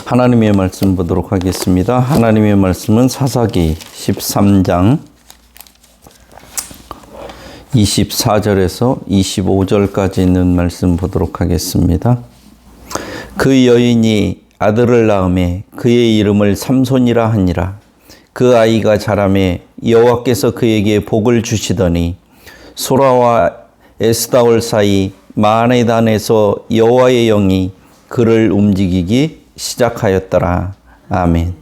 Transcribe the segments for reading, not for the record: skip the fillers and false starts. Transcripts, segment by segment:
하나님의 말씀 보도록 하겠습니다. 하나님의 말씀은 사사기 13장 24절에서 25절까지 있는 말씀 보도록 하겠습니다. 그 여인이 아들을 낳음에 그의 이름을 삼손이라 하니라. 그 아이가 자라매 여호와께서 그에게 복을 주시더니 소라와 에스다올 사이 마하네단에서 여호와의 영이 그를 움직이기 시작하였더라. 아멘.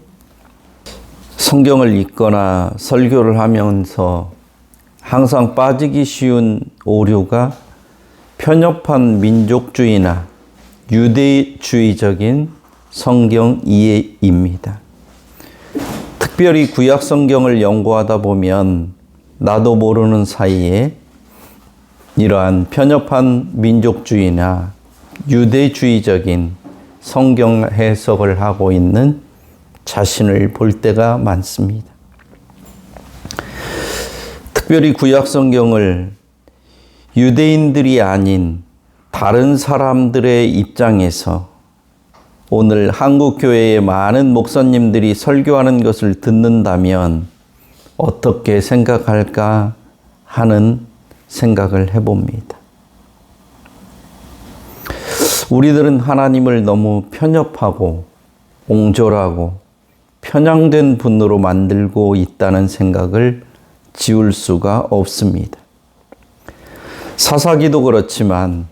성경을 읽거나 설교를 하면서 항상 빠지기 쉬운 오류가 편협한 민족주의나 유대주의적인 성경 이해입니다. 특별히 구약 성경을 연구하다 보면 나도 모르는 사이에 이러한 편협한 민족주의나 유대주의적인 성경 해석을 하고 있는 자신을 볼 때가 많습니다. 특별히 구약 성경을 유대인들이 아닌 다른 사람들의 입장에서 오늘 한국 교회의 많은 목사님들이 설교하는 것을 듣는다면 어떻게 생각할까 하는 생각을 해봅니다. 우리들은 하나님을 너무 편협하고 옹졸하고 편향된 분으로 만들고 있다는 생각을 지울 수가 없습니다. 사사기도 그렇지만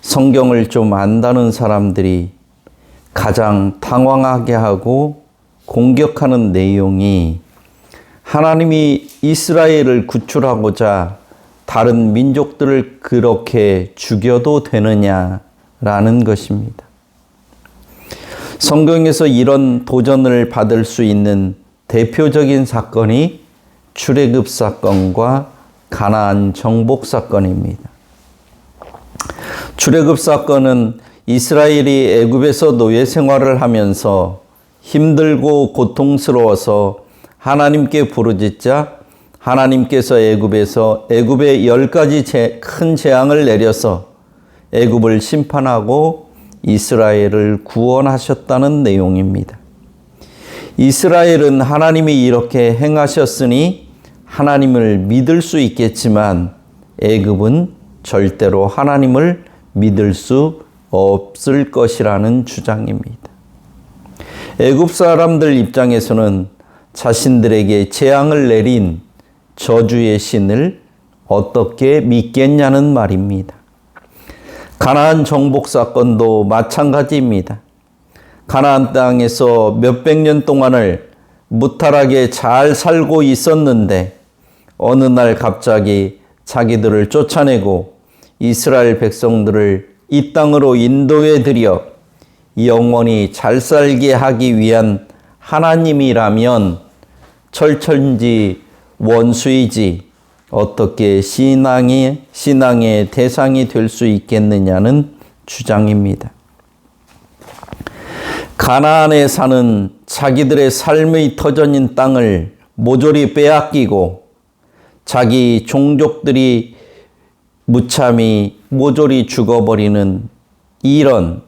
성경을 좀 안다는 사람들이 가장 당황하게 하고 공격하는 내용이 하나님이 이스라엘을 구출하고자 다른 민족들을 그렇게 죽여도 되느냐라는 것입니다. 성경에서 이런 도전을 받을 수 있는 대표적인 사건이 출애굽 사건과 가나안 정복 사건입니다. 출애굽 사건은 이스라엘이 애굽에서 노예 생활을 하면서 힘들고 고통스러워서 하나님께 부르짖자 하나님께서 애굽에 10가지 큰 재앙을 내려서 애굽을 심판하고 이스라엘을 구원하셨다는 내용입니다. 이스라엘은 하나님이 이렇게 행하셨으니 하나님을 믿을 수 있겠지만 애굽은 절대로 하나님을 믿을 수 없을 것이라는 주장입니다. 애굽 사람들 입장에서는 자신들에게 재앙을 내린 저주의 신을 어떻게 믿겠냐는 말입니다. 가나안 정복 사건도 마찬가지입니다. 가나안 땅에서 몇백 년 동안을 무탈하게 잘 살고 있었는데 어느 날 갑자기 자기들을 쫓아내고 이스라엘 백성들을 이 땅으로 인도해 들여 영원히 잘 살게 하기 위한 하나님이라면 철천지 원수이지 어떻게 신앙의 대상이 될 수 있겠느냐는 주장입니다. 가나안에 사는 자기들의 삶의 터전인 땅을 모조리 빼앗기고 자기 종족들이 무참히 모조리 죽어버리는 이런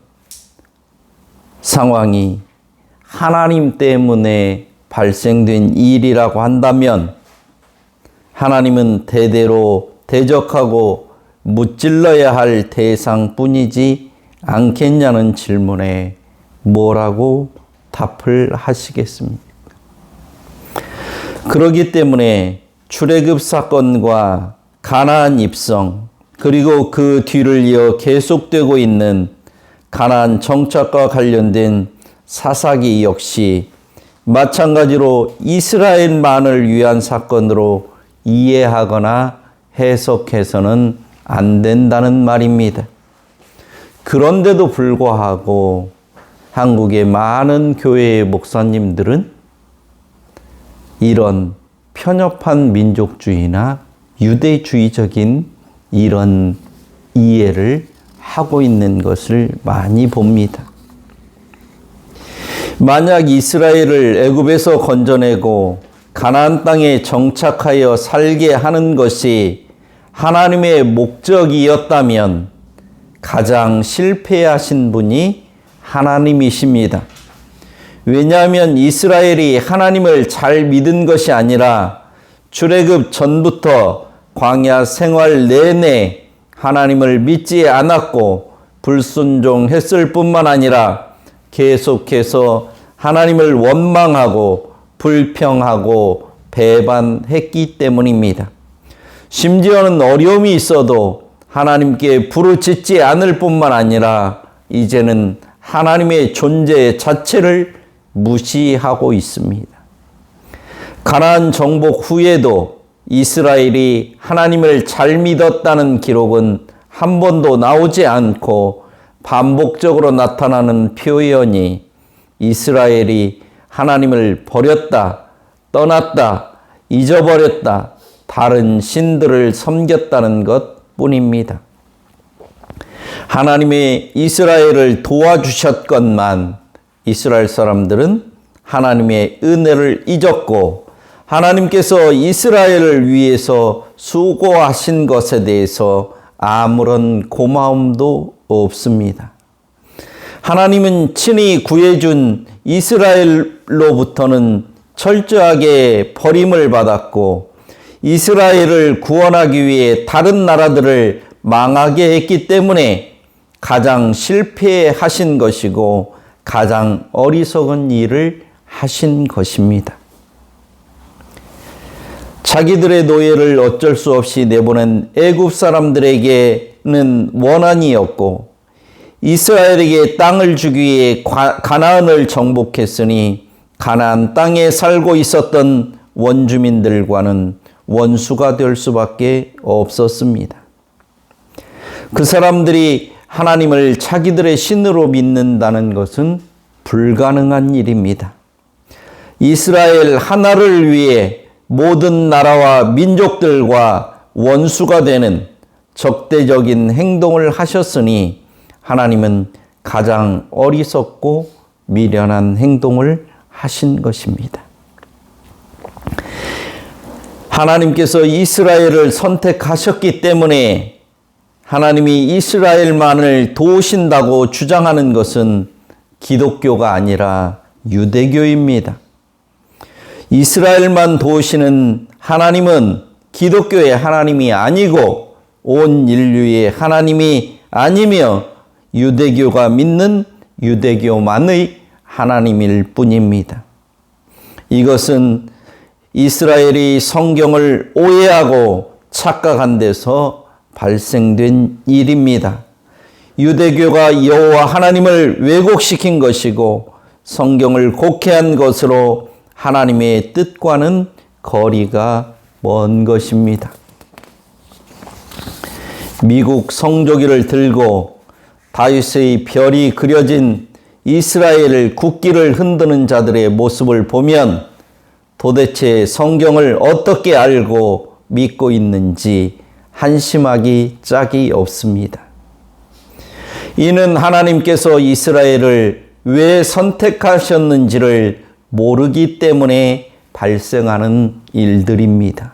상황이 하나님 때문에 발생된 일이라고 한다면 하나님은 대대로 대적하고 무찔러야 할 대상뿐이지 않겠냐는 질문에 뭐라고 답을 하시겠습니까? 그렇기 때문에 출애굽 사건과 가나안 입성 그리고 그 뒤를 이어 계속되고 있는 가나안 정착과 관련된 사사기 역시 마찬가지로 이스라엘만을 위한 사건으로 이해하거나 해석해서는 안 된다는 말입니다. 그런데도 불구하고 한국의 많은 교회의 목사님들은 이런 편협한 민족주의나 유대주의적인 이런 이해를 하고 있는 것을 많이 봅니다. 만약 이스라엘을 애굽에서 건져내고 가나안 땅에 정착하여 살게 하는 것이 하나님의 목적이었다면 가장 실패하신 분이 하나님이십니다. 왜냐하면 이스라엘이 하나님을 잘 믿은 것이 아니라 출애굽 전부터 광야 생활 내내 하나님을 믿지 않았고 불순종했을 뿐만 아니라 계속해서 하나님을 원망하고 불평하고 배반했기 때문입니다. 심지어는 어려움이 있어도 하나님께 부르짖지 않을 뿐만 아니라 이제는 하나님의 존재 자체를 무시하고 있습니다. 가나안 정복 후에도 이스라엘이 하나님을 잘 믿었다는 기록은 한 번도 나오지 않고 반복적으로 나타나는 표현이 이스라엘이 하나님을 버렸다, 떠났다, 잊어버렸다, 다른 신들을 섬겼다는 것 뿐입니다. 하나님의 이스라엘을 도와주셨건만 이스라엘 사람들은 하나님의 은혜를 잊었고 하나님께서 이스라엘을 위해서 수고하신 것에 대해서 아무런 고마움도 없습니다. 하나님은 친히 구해준 이스라엘로부터는 철저하게 버림을 받았고 이스라엘을 구원하기 위해 다른 나라들을 망하게 했기 때문에 가장 실패하신 것이고 가장 어리석은 일을 하신 것입니다. 자기들의 노예를 어쩔 수 없이 내보낸 애굽 사람들에게는 원한이었고 이스라엘에게 땅을 주기 위해 가나안을 정복했으니 가나안 땅에 살고 있었던 원주민들과는 원수가 될 수밖에 없었습니다. 그 사람들이 하나님을 자기들의 신으로 믿는다는 것은 불가능한 일입니다. 이스라엘 하나를 위해 모든 나라와 민족들과 원수가 되는 적대적인 행동을 하셨으니 하나님은 가장 어리석고 미련한 행동을 하신 것입니다. 하나님께서 이스라엘을 선택하셨기 때문에 하나님이 이스라엘만을 도우신다고 주장하는 것은 기독교가 아니라 유대교입니다. 이스라엘만 도우시는 하나님은 기독교의 하나님이 아니고 온 인류의 하나님이 아니며 유대교가 믿는 유대교만의 하나님일 뿐입니다. 이것은 이스라엘이 성경을 오해하고 착각한 데서 발생된 일입니다. 유대교가 여호와 하나님을 왜곡시킨 것이고 성경을 곡해한 것으로 하나님의 뜻과는 거리가 먼 것입니다. 미국 성조기를 들고 다윗의 별이 그려진 이스라엘 국기를 흔드는 자들의 모습을 보면 도대체 성경을 어떻게 알고 믿고 있는지 한심하기 짝이 없습니다. 이는 하나님께서 이스라엘을 왜 선택하셨는지를 모르기 때문에 발생하는 일들입니다.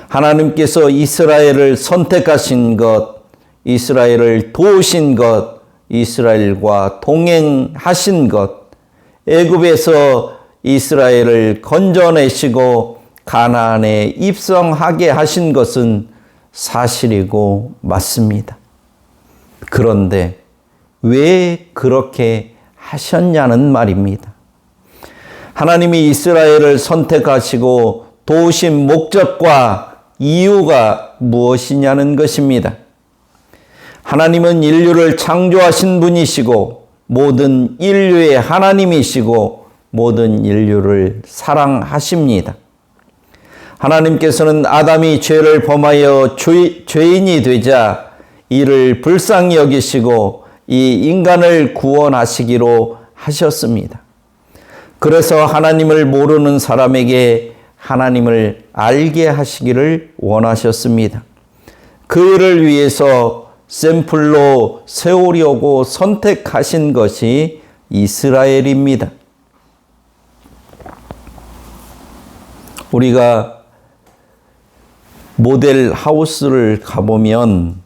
하나님께서 이스라엘을 선택하신 것, 이스라엘을 도우신 것, 이스라엘과 동행하신 것, 애굽에서 이스라엘을 건져내시고 가나안에 입성하게 하신 것은 사실이고 맞습니다. 그런데 왜 그렇게 하셨냐는 말입니다. 하나님이 이스라엘을 선택하시고 도우신 목적과 이유가 무엇이냐는 것입니다. 하나님은 인류를 창조하신 분이시고 모든 인류의 하나님이시고 모든 인류를 사랑하십니다. 하나님께서는 아담이 죄를 범하여 죄인이 되자 이를 불쌍히 여기시고 이 인간을 구원하시기로 하셨습니다. 그래서 하나님을 모르는 사람에게 하나님을 알게 하시기를 원하셨습니다. 그 일을 위해서 샘플로 세우려고 선택하신 것이 이스라엘입니다. 우리가 모델 하우스를 가보면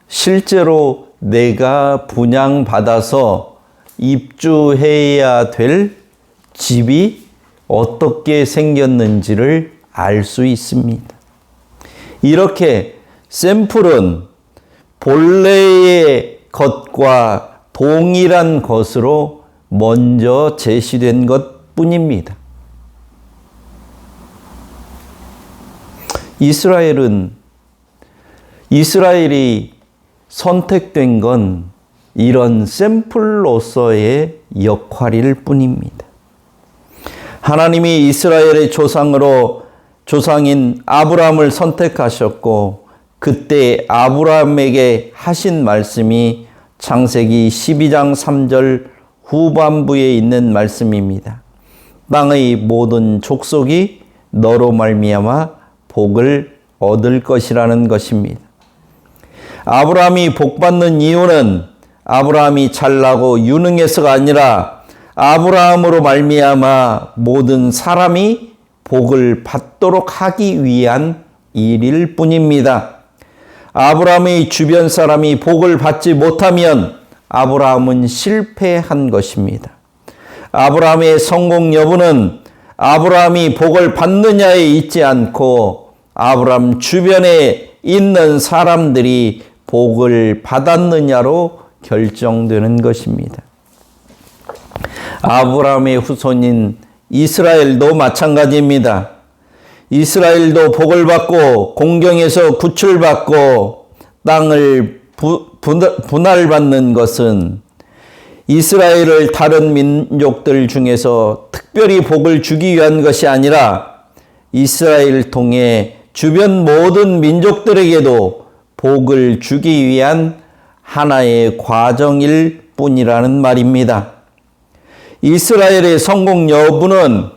실제로 내가 분양받아서 입주해야 될 집이 어떻게 생겼는지를 알 수 있습니다. 이렇게 샘플은 본래의 것과 동일한 것으로 먼저 제시된 것뿐입니다. 이스라엘이 선택된 건 이런 샘플로서의 역할일 뿐입니다. 하나님이 이스라엘의 조상인 아브라함을 선택하셨고 그때 아브라함에게 하신 말씀이 창세기 12장 3절 후반부에 있는 말씀입니다. 땅의 모든 족속이 너로 말미암아 복을 얻을 것이라는 것입니다. 아브라함이 복받는 이유는 아브라함이 잘나고 유능해서가 아니라 아브라함으로 말미암아 모든 사람이 복을 받도록 하기 위한 일일 뿐입니다. 아브라함의 주변 사람이 복을 받지 못하면 아브라함은 실패한 것입니다. 아브라함의 성공 여부는 아브라함이 복을 받느냐에 있지 않고 아브라함 주변에 있는 사람들이 복을 받았느냐로 결정되는 것입니다. 아브라함의 후손인 이스라엘도 마찬가지입니다. 이스라엘도 복을 받고 공경에서 구출받고 땅을 분할받는 것은 이스라엘을 다른 민족들 중에서 특별히 복을 주기 위한 것이 아니라 이스라엘을 통해 주변 모든 민족들에게도 복을 주기 위한 하나의 과정일 뿐이라는 말입니다. 이스라엘의 성공 여부는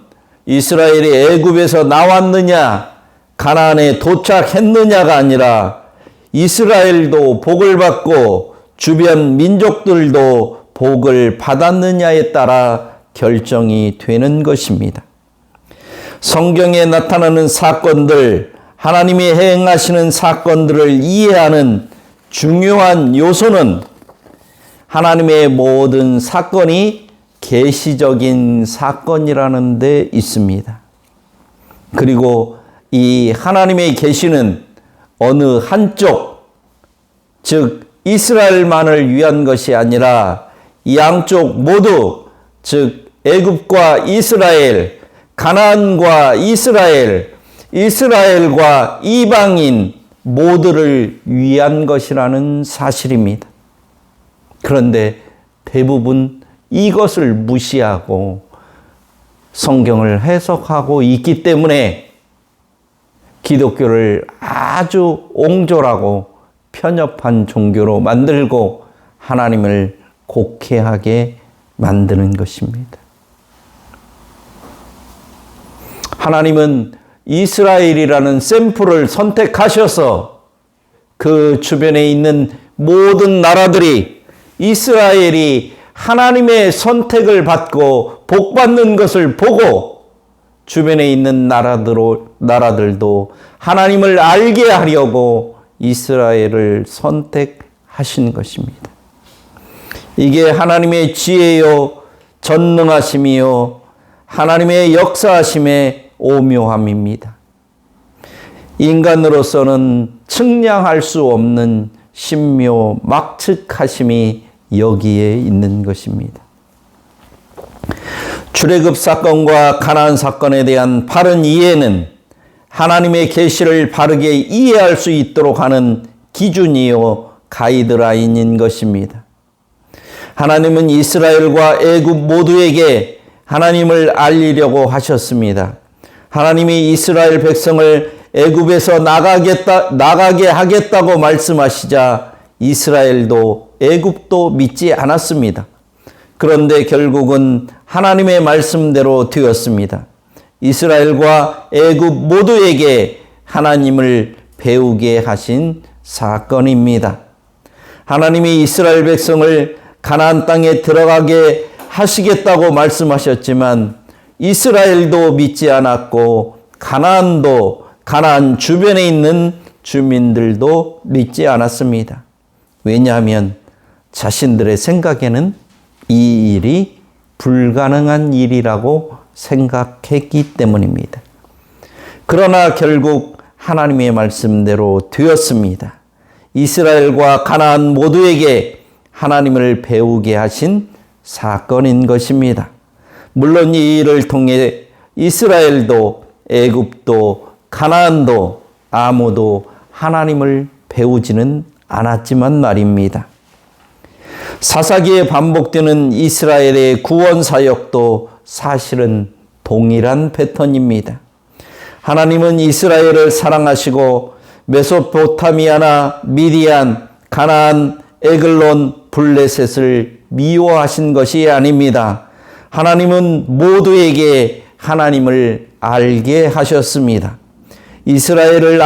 이스라엘이 애굽에서 나왔느냐, 가나안에 도착했느냐가 아니라 이스라엘도 복을 받고 주변 민족들도 복을 받았느냐에 따라 결정이 되는 것입니다. 성경에 나타나는 사건들, 하나님이 행하시는 사건들을 이해하는 중요한 요소는 하나님의 모든 사건이 계시적인 사건이라는 데 있습니다. 그리고 이 하나님의 계시는 어느 한쪽, 즉 이스라엘만을 위한 것이 아니라 양쪽 모두, 즉 애굽과 이스라엘, 가나안과 이스라엘, 이스라엘과 이방인 모두를 위한 것이라는 사실입니다. 그런데 대부분 이것을 무시하고 성경을 해석하고 있기 때문에 기독교를 아주 옹졸하고 편협한 종교로 만들고 하나님을 곡해하게 만드는 것입니다. 하나님은 이스라엘이라는 샘플을 선택하셔서 그 주변에 있는 모든 나라들이 이스라엘이 하나님의 선택을 받고 복받는 것을 보고 주변에 있는 나라들도 하나님을 알게 하려고 이스라엘을 선택하신 것입니다. 이게 하나님의 지혜요, 전능하심이요, 하나님의 역사하심의 오묘함입니다. 인간으로서는 측량할 수 없는 신묘 막측하심이 여기에 있는 것입니다. 출애굽 사건과 가나안 사건에 대한 바른 이해는 하나님의 계시를 바르게 이해할 수 있도록 하는 기준이요 가이드라인인 것입니다. 하나님은 이스라엘과 애굽 모두에게 하나님을 알리려고 하셨습니다. 하나님이 이스라엘 백성을 애굽에서 나가게 하겠다고 말씀하시자 이스라엘도 애굽도 믿지 않았습니다. 그런데 결국은 하나님의 말씀대로 되었습니다. 이스라엘과 애굽 모두에게 하나님을 배우게 하신 사건입니다. 하나님이 이스라엘 백성을 가나안 땅에 들어가게 하시겠다고 말씀하셨지만 이스라엘도 믿지 않았고 가나안 주변에 있는 주민들도 믿지 않았습니다. 왜냐하면 자신들의 생각에는 이 일이 불가능한 일이라고 생각했기 때문입니다. 그러나 결국 하나님의 말씀대로 되었습니다. 이스라엘과 가나안 모두에게 하나님을 배우게 하신 사건인 것입니다. 물론 이 일을 통해 이스라엘도 애굽도 가나안도 아무도 하나님을 배우지는 않았지만 말입니다. 사사기에 반복되는 이스라엘의 구원 사역도 사실은 동일한 패턴입니다. 하나님은 이스라엘을 사랑하시고 메소포타미아나 미디안, 가나안, 에글론, 블레셋을 미워하신 것이 아닙니다. 하나님은 모두에게 하나님을 알게 하셨습니다. 이스라엘을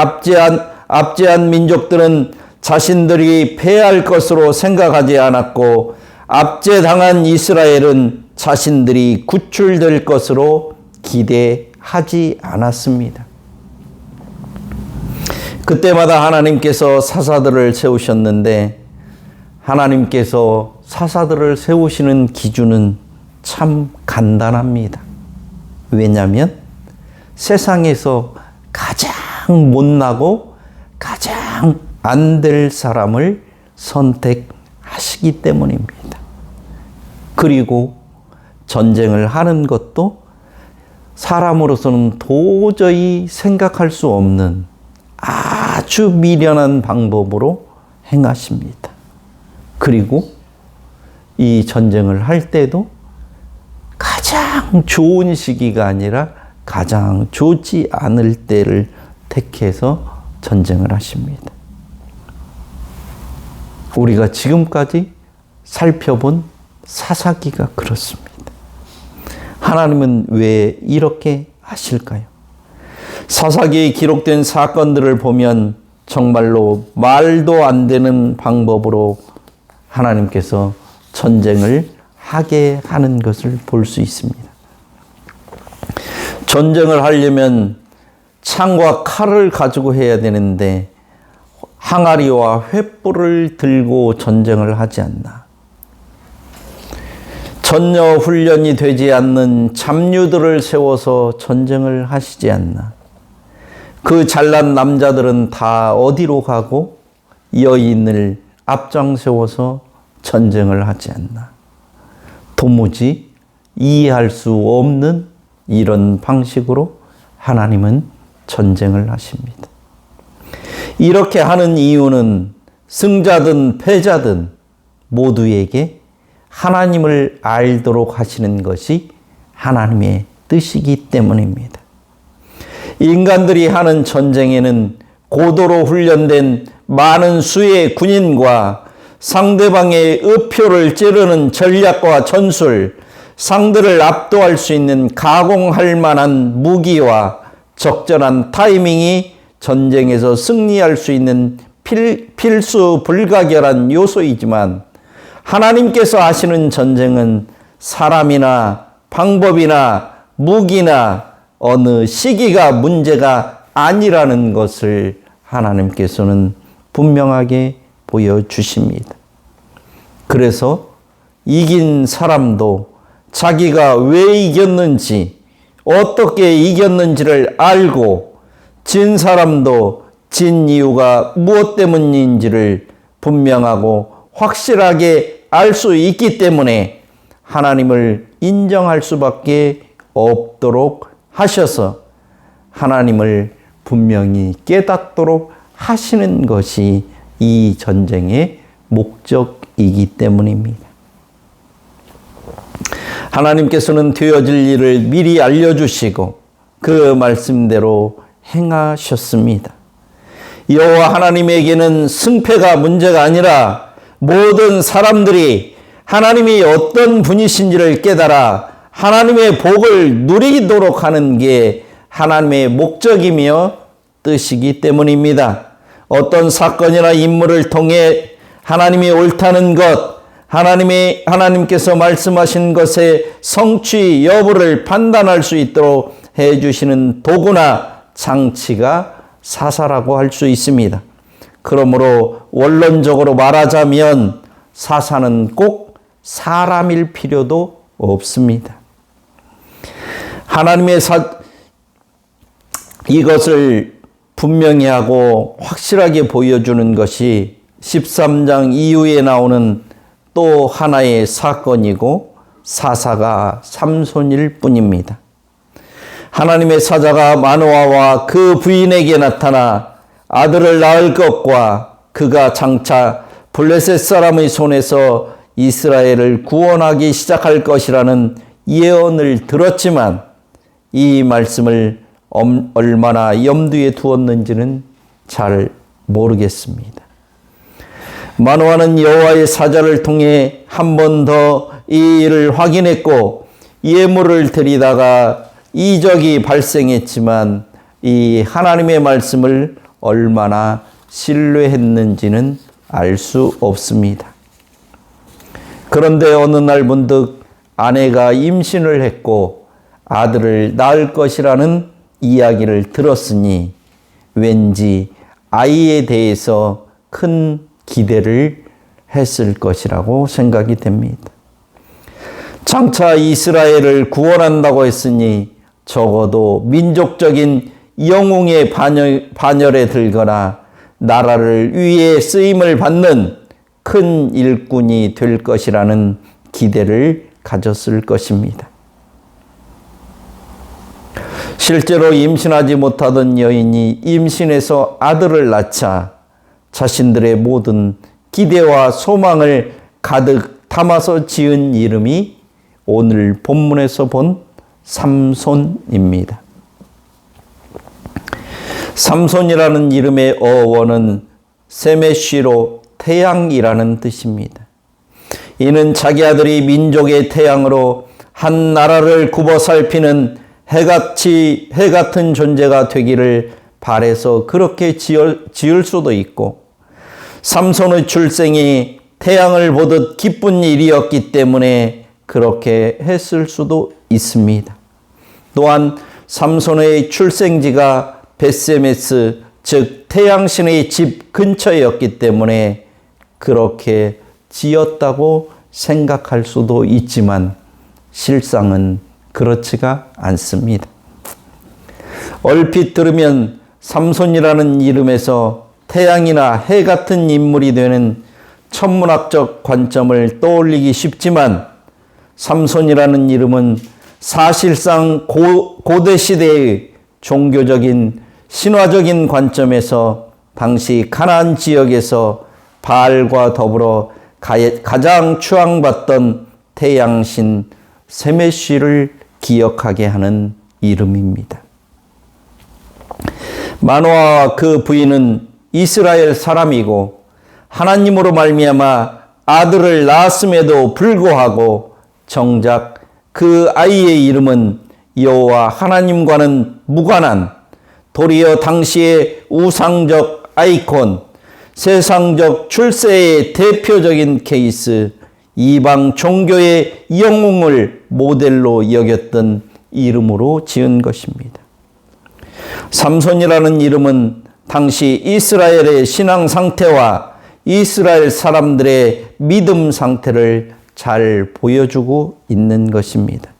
압제한 민족들은 자신들이 패할 것으로 생각하지 않았고, 압제당한 이스라엘은 자신들이 구출될 것으로 기대하지 않았습니다. 그때마다 하나님께서 사사들을 세우셨는데, 하나님께서 사사들을 세우시는 기준은 참 간단합니다. 왜냐하면 세상에서 가장 못나고 가장 안 될 사람을 선택하시기 때문입니다. 그리고 전쟁을 하는 것도 사람으로서는 도저히 생각할 수 없는 아주 미련한 방법으로 행하십니다. 그리고 이 전쟁을 할 때도 가장 좋은 시기가 아니라 가장 좋지 않을 때를 택해서 전쟁을 하십니다. 우리가 지금까지 살펴본 사사기가 그렇습니다. 하나님은 왜 이렇게 하실까요? 사사기에 기록된 사건들을 보면 정말로 말도 안 되는 방법으로 하나님께서 전쟁을 하게 하는 것을 볼 수 있습니다. 전쟁을 하려면 창과 칼을 가지고 해야 되는데 항아리와 횃불을 들고 전쟁을 하지 않나. 전혀 훈련이 되지 않는 잡류들을 세워서 전쟁을 하시지 않나. 그 잘난 남자들은 다 어디로 가고 여인을 앞장 세워서 전쟁을 하지 않나. 도무지 이해할 수 없는 이런 방식으로 하나님은 전쟁을 하십니다. 이렇게 하는 이유는 승자든 패자든 모두에게 하나님을 알도록 하시는 것이 하나님의 뜻이기 때문입니다. 인간들이 하는 전쟁에는 고도로 훈련된 많은 수의 군인과 상대방의 의표를 찌르는 전략과 전술, 상대를 압도할 수 있는 가공할 만한 무기와 적절한 타이밍이 전쟁에서 승리할 수 있는 필수 불가결한 요소이지만, 하나님께서 하시는 전쟁은 사람이나 방법이나 무기나 어느 시기가 문제가 아니라는 것을 하나님께서는 분명하게 보여주십니다. 그래서 이긴 사람도 자기가 왜 이겼는지, 어떻게 이겼는지를 알고, 진 사람도 진 이유가 무엇 때문인지를 분명하고 확실하게 알 수 있기 때문에 하나님을 인정할 수밖에 없도록 하셔서 하나님을 분명히 깨닫도록 하시는 것이 이 전쟁의 목적이기 때문입니다. 하나님께서는 되어질 일을 미리 알려주시고 그 말씀대로 행하셨습니다. 여호와 하나님에게는 승패가 문제가 아니라 모든 사람들이 하나님이 어떤 분이신지를 깨달아 하나님의 복을 누리도록 하는 게 하나님의 목적이며 뜻이기 때문입니다. 어떤 사건이나 인물을 통해 하나님이 옳다는 것, 하나님께서 말씀하신 것의 성취 여부를 판단할 수 있도록 해주시는 도구나 장치가 사사라고 할 수 있습니다. 그러므로 원론적으로 말하자면 사사는 꼭 사람일 필요도 없습니다. 하나님의 이것을 분명히 하고 확실하게 보여주는 것이 13장 이후에 나오는 또 하나의 사건이고 사사가 삼손일 뿐입니다. 하나님의 사자가 마노아와 그 부인에게 나타나 아들을 낳을 것과 그가 장차 블레셋 사람의 손에서 이스라엘을 구원하기 시작할 것이라는 예언을 들었지만 이 말씀을 얼마나 염두에 두었는지는 잘 모르겠습니다. 마노아는 여호와의 사자를 통해 한 번 더 이 일을 확인했고 예물을 드리다가 이적이 발생했지만 이 하나님의 말씀을 얼마나 신뢰했는지는 알 수 없습니다. 그런데 어느 날 문득 아내가 임신을 했고 아들을 낳을 것이라는 이야기를 들었으니 왠지 아이에 대해서 큰 기대를 했을 것이라고 생각이 됩니다. 장차 이스라엘을 구원한다고 했으니 적어도 민족적인 영웅의 반열에 들거나 나라를 위해 쓰임을 받는 큰 일꾼이 될 것이라는 기대를 가졌을 것입니다. 실제로 임신하지 못하던 여인이 임신해서 아들을 낳자 자신들의 모든 기대와 소망을 가득 담아서 지은 이름이 오늘 본문에서 본 삼손입니다. 삼손이라는 이름의 어원은 세메쉬로 태양이라는 뜻입니다. 이는 자기 아들이 민족의 태양으로 한 나라를 굽어 살피는 해 같은 존재가 되기를 바라서 그렇게 지을 수도 있고, 삼손의 출생이 태양을 보듯 기쁜 일이었기 때문에 그렇게 했을 수도 있습니다. 또한 삼손의 출생지가 베세메스, 즉 태양신의 집 근처였기 때문에 그렇게 지었다고 생각할 수도 있지만 실상은 그렇지가 않습니다. 얼핏 들으면 삼손이라는 이름에서 태양이나 해 같은 인물이 되는 천문학적 관점을 떠올리기 쉽지만 삼손이라는 이름은 사실상 고대 시대의 종교적인 신화적인 관점에서 당시 가나안 지역에서 바알과 더불어 가장 추앙받던 태양신 세메쉬를 기억하게 하는 이름입니다. 마노아와 그 부인은 이스라엘 사람이고 하나님으로 말미암아 아들을 낳았음에도 불구하고 정작 그 아이의 이름은 여호와 하나님과는 무관한 도리어 당시의 우상적 아이콘, 세상적 출세의 대표적인 케이스, 이방 종교의 영웅을 모델로 여겼던 이름으로 지은 것입니다. 삼손이라는 이름은 당시 이스라엘의 신앙 상태와 이스라엘 사람들의 믿음 상태를 잘 보여주고 있는 것입니다.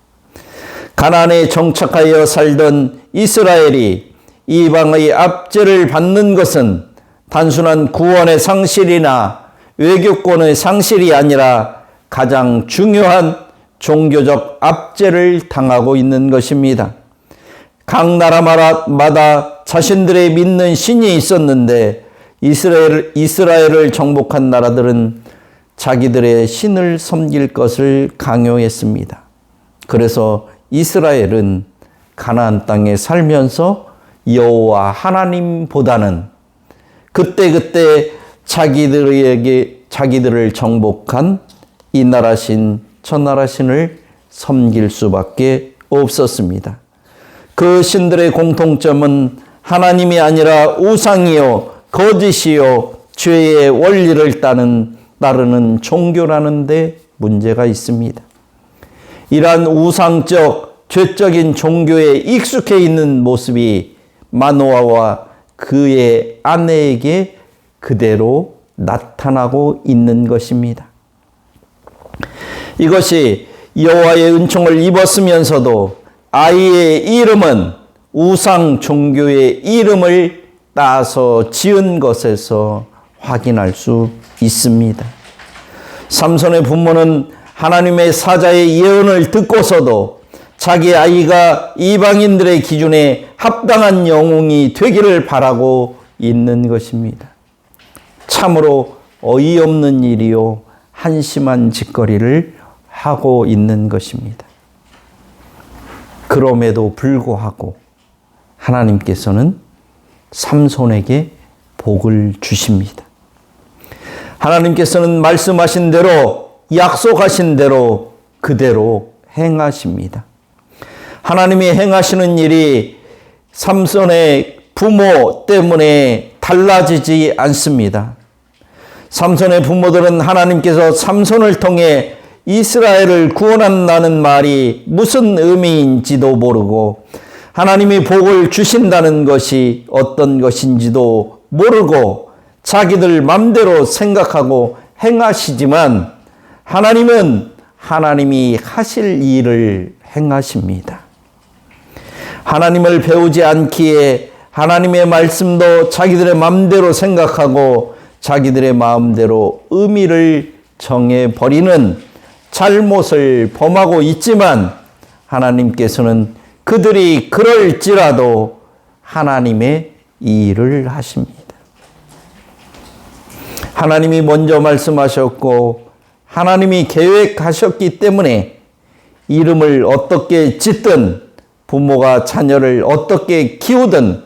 가나안에 정착하여 살던 이스라엘이 이방의 압제를 받는 것은 단순한 구원의 상실이나 외교권의 상실이 아니라 가장 중요한 종교적 압제를 당하고 있는 것입니다. 각 나라마다 자신들의 믿는 신이 있었는데 이스라엘을 정복한 나라들은 자기들의 신을 섬길 것을 강요했습니다. 그래서 이스라엘은 가나안 땅에 살면서 여호와 하나님보다는 그때그때 자기들을 정복한 이 나라신 저 나라신을 섬길 수밖에 없었습니다. 그 신들의 공통점은 하나님이 아니라 우상이요 거짓이요 죄의 원리를 따르는 종교라는 데 문제가 있습니다. 이러한 우상적 죄적인 종교에 익숙해 있는 모습이 마노아와 그의 아내에게 그대로 나타나고 있는 것입니다. 이것이 여호와의 은총을 입었으면서도 아이의 이름은 우상 종교의 이름을 따서 지은 것에서 확인할 수 있습니다. 삼손의 부모는 하나님의 사자의 예언을 듣고서도 자기 아이가 이방인들의 기준에 합당한 영웅이 되기를 바라고 있는 것입니다. 참으로 어이없는 일이요 한심한 짓거리를 하고 있는 것입니다. 그럼에도 불구하고 하나님께서는 삼손에게 복을 주십니다. 하나님께서는 말씀하신 대로, 약속하신 대로 그대로 행하십니다. 하나님이 행하시는 일이 삼손의 부모 때문에 달라지지 않습니다. 삼손의 부모들은 하나님께서 삼손을 통해 이스라엘을 구원한다는 말이 무슨 의미인지도 모르고 하나님이 복을 주신다는 것이 어떤 것인지도 모르고 자기들 맘대로 생각하고 행하시지만 하나님은 하나님이 하실 일을 행하십니다. 하나님을 배우지 않기에 하나님의 말씀도 자기들의 마음대로 생각하고 자기들의 마음대로 의미를 정해버리는 잘못을 범하고 있지만 하나님께서는 그들이 그럴지라도 하나님의 일을 하십니다. 하나님이 먼저 말씀하셨고 하나님이 계획하셨기 때문에 이름을 어떻게 짓든 부모가 자녀를 어떻게 키우든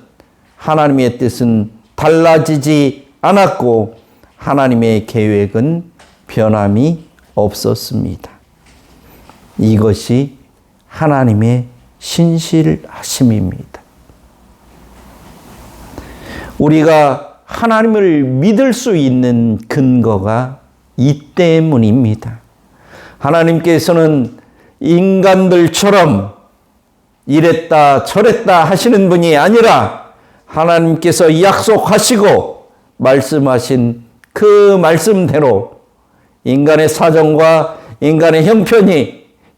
하나님의 뜻은 달라지지 않았고 하나님의 계획은 변함이 없었습니다. 이것이 하나님의 신실하심입니다. 우리가 하나님을 믿을 수 있는 근거가 이 때문입니다. 하나님께서는 인간들처럼 이랬다 저랬다 하시는 분이 아니라 하나님께서 약속하시고 말씀하신 그 말씀대로 인간의 사정과 인간의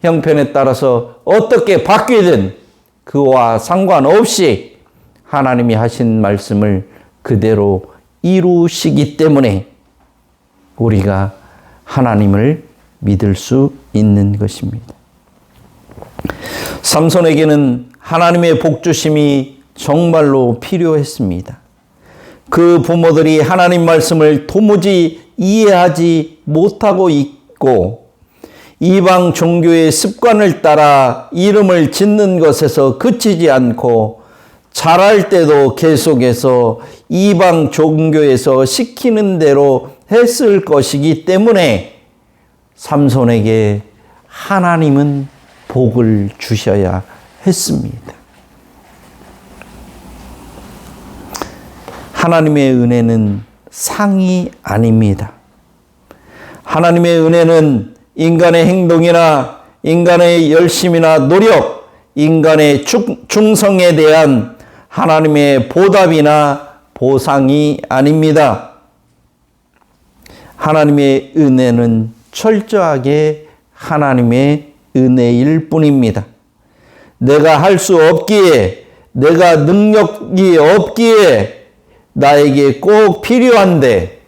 형편에 따라서 어떻게 바뀌든 그와 상관없이 하나님이 하신 말씀을 그대로 이루시기 때문에 우리가 하나님을 믿을 수 있는 것입니다. 삼손에게는 하나님의 복주심이 정말로 필요했습니다. 그 부모들이 하나님 말씀을 도무지 이해하지 못하고 있고 이방 종교의 습관을 따라 이름을 짓는 것에서 그치지 않고 자랄 때도 계속해서 이방 종교에서 시키는 대로 했을 것이기 때문에 삼손에게 하나님은 복을 주셔야 했습니다. 하나님의 은혜는 상이 아닙니다. 하나님의 은혜는 인간의 행동이나 인간의 열심이나 노력, 인간의 충성에 대한 하나님의 보답이나 보상이 아닙니다. 하나님의 은혜는 철저하게 하나님의 은혜일 뿐입니다. 내가 할 수 없기에, 내가 능력이 없기에 나에게 꼭 필요한데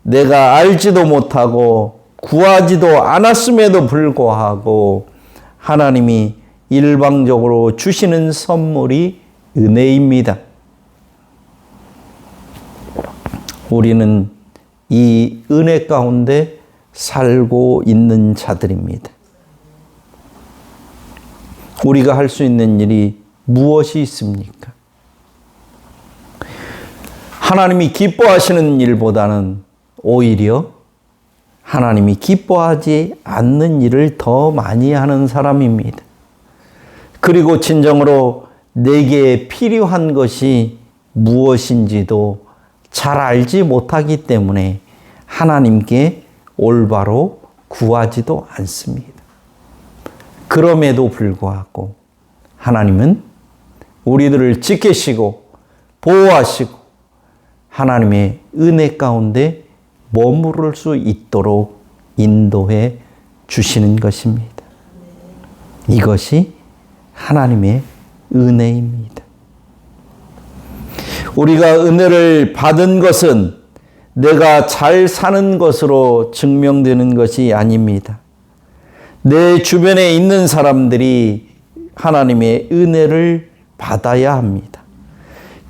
내가 알지도 못하고 구하지도 않았음에도 불구하고 하나님이 일방적으로 주시는 선물이 은혜입니다. 우리는 이 은혜 가운데 살고 있는 자들입니다. 우리가 할 수 있는 일이 무엇이 있습니까? 하나님이 기뻐하시는 일보다는 오히려 하나님이 기뻐하지 않는 일을 더 많이 하는 사람입니다. 그리고 진정으로 내게 필요한 것이 무엇인지도 잘 알지 못하기 때문에 하나님께 올바로 구하지도 않습니다. 그럼에도 불구하고 하나님은 우리들을 지키시고 보호하시고 하나님의 은혜 가운데 머무를 수 있도록 인도해 주시는 것입니다. 이것이 하나님의 은혜입니다. 우리가 은혜를 받은 것은 내가 잘 사는 것으로 증명되는 것이 아닙니다. 내 주변에 있는 사람들이 하나님의 은혜를 받아야 합니다.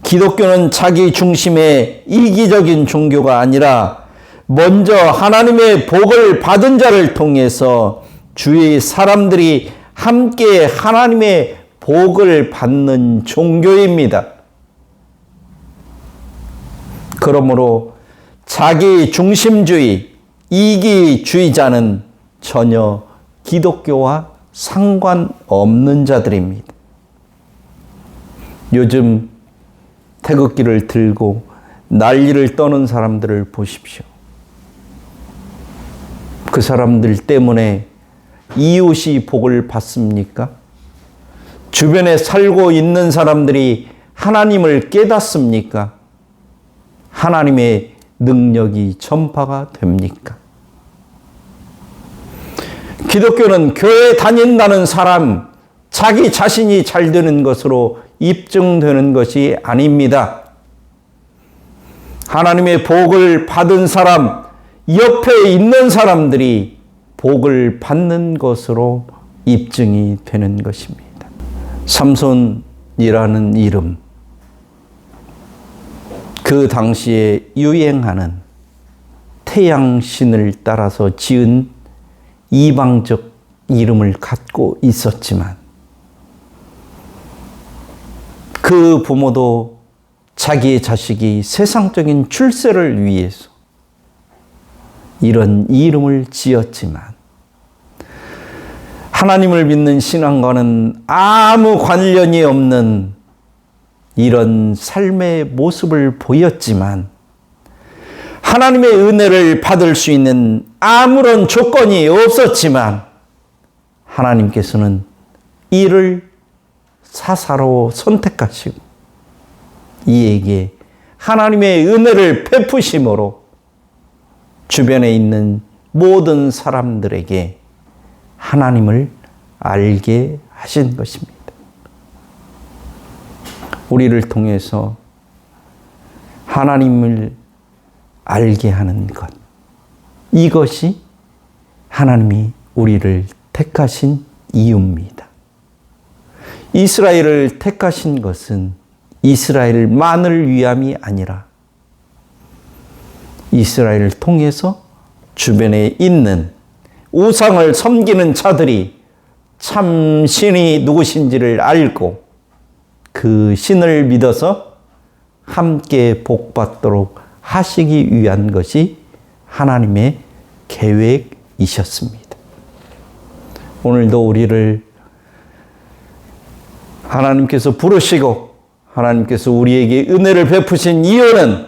기독교는 자기 중심의 이기적인 종교가 아니라 먼저 하나님의 복을 받은 자를 통해서 주위 사람들이 함께 하나님의 복을 받는 종교입니다. 그러므로 자기 중심주의, 이기주의자는 전혀 기독교와 상관없는 자들입니다. 요즘 태극기를 들고 난리를 떠는 사람들을 보십시오. 그 사람들 때문에 이웃이 복을 받습니까? 주변에 살고 있는 사람들이 하나님을 깨닫습니까? 하나님의 능력이 전파가 됩니까? 기독교는 교회 다닌다는 사람, 자기 자신이 잘 되는 것으로 입증되는 것이 아닙니다. 하나님의 복을 받은 사람, 옆에 있는 사람들이 복을 받는 것으로 입증이 되는 것입니다. 삼손이라는 이름, 그 당시에 유행하는 태양신을 따라서 지은 이방적 이름을 갖고 있었지만 그 부모도 자기의 자식이 세상적인 출세를 위해서 이런 이름을 지었지만 하나님을 믿는 신앙과는 아무 관련이 없는 이런 삶의 모습을 보였지만 하나님의 은혜를 받을 수 있는 아무런 조건이 없었지만 하나님께서는 이를 사사로 선택하시고 이에게 하나님의 은혜를 베푸심으로 주변에 있는 모든 사람들에게 하나님을 알게 하신 것입니다. 우리를 통해서 하나님을 알게 하는 것, 이것이 하나님이 우리를 택하신 이유입니다. 이스라엘을 택하신 것은 이스라엘만을 위함이 아니라 이스라엘을 통해서 주변에 있는 우상을 섬기는 자들이 참 신이 누구신지를 알고 그 신을 믿어서 함께 복받도록 하시기 위한 것이 하나님의 계획이셨습니다. 오늘도 우리를 하나님께서 부르시고 하나님께서 우리에게 은혜를 베푸신 이유는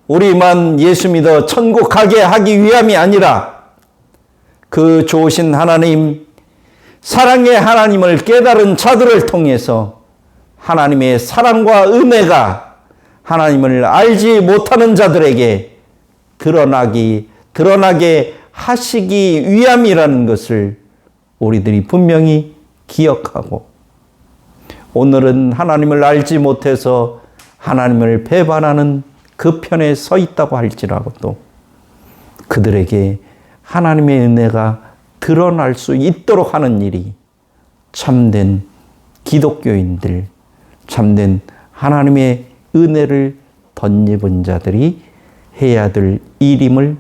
우리만 예수 믿어 천국 가게 하기 위함이 아니라 그 좋으신 하나님, 사랑의 하나님을 깨달은 자들을 통해서 하나님의 사랑과 은혜가 하나님을 알지 못하는 자들에게 드러나게 하시기 위함이라는 것을 우리들이 분명히 기억하고 오늘은 하나님을 알지 못해서 하나님을 배반하는 그 편에 서 있다고 할지라도 그들에게 하나님의 은혜가 드러날 수 있도록 하는 일이 참된 기독교인들, 참된 하나님의 은혜를 덧입은 자들이 해야 될 일임을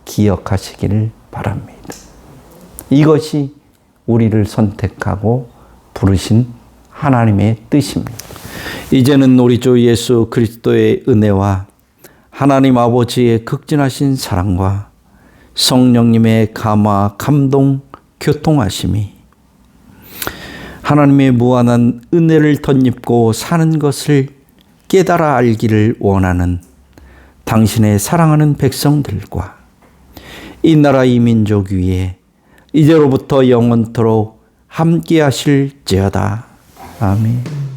기억하시기를 바랍니다. 이것이 우리를 선택하고 부르신 하나님의 뜻입니다. 이제는 우리 주 예수 그리스도의 은혜와 하나님 아버지의 극진하신 사랑과 성령님의 감화, 감동, 교통하심이 하나님의 무한한 은혜를 덧입고 사는 것을 깨달아 알기를 원하는 당신의 사랑하는 백성들과 이 나라 이 민족 위에 이제로부터 영원토록 함께 하실지어다. 아멘.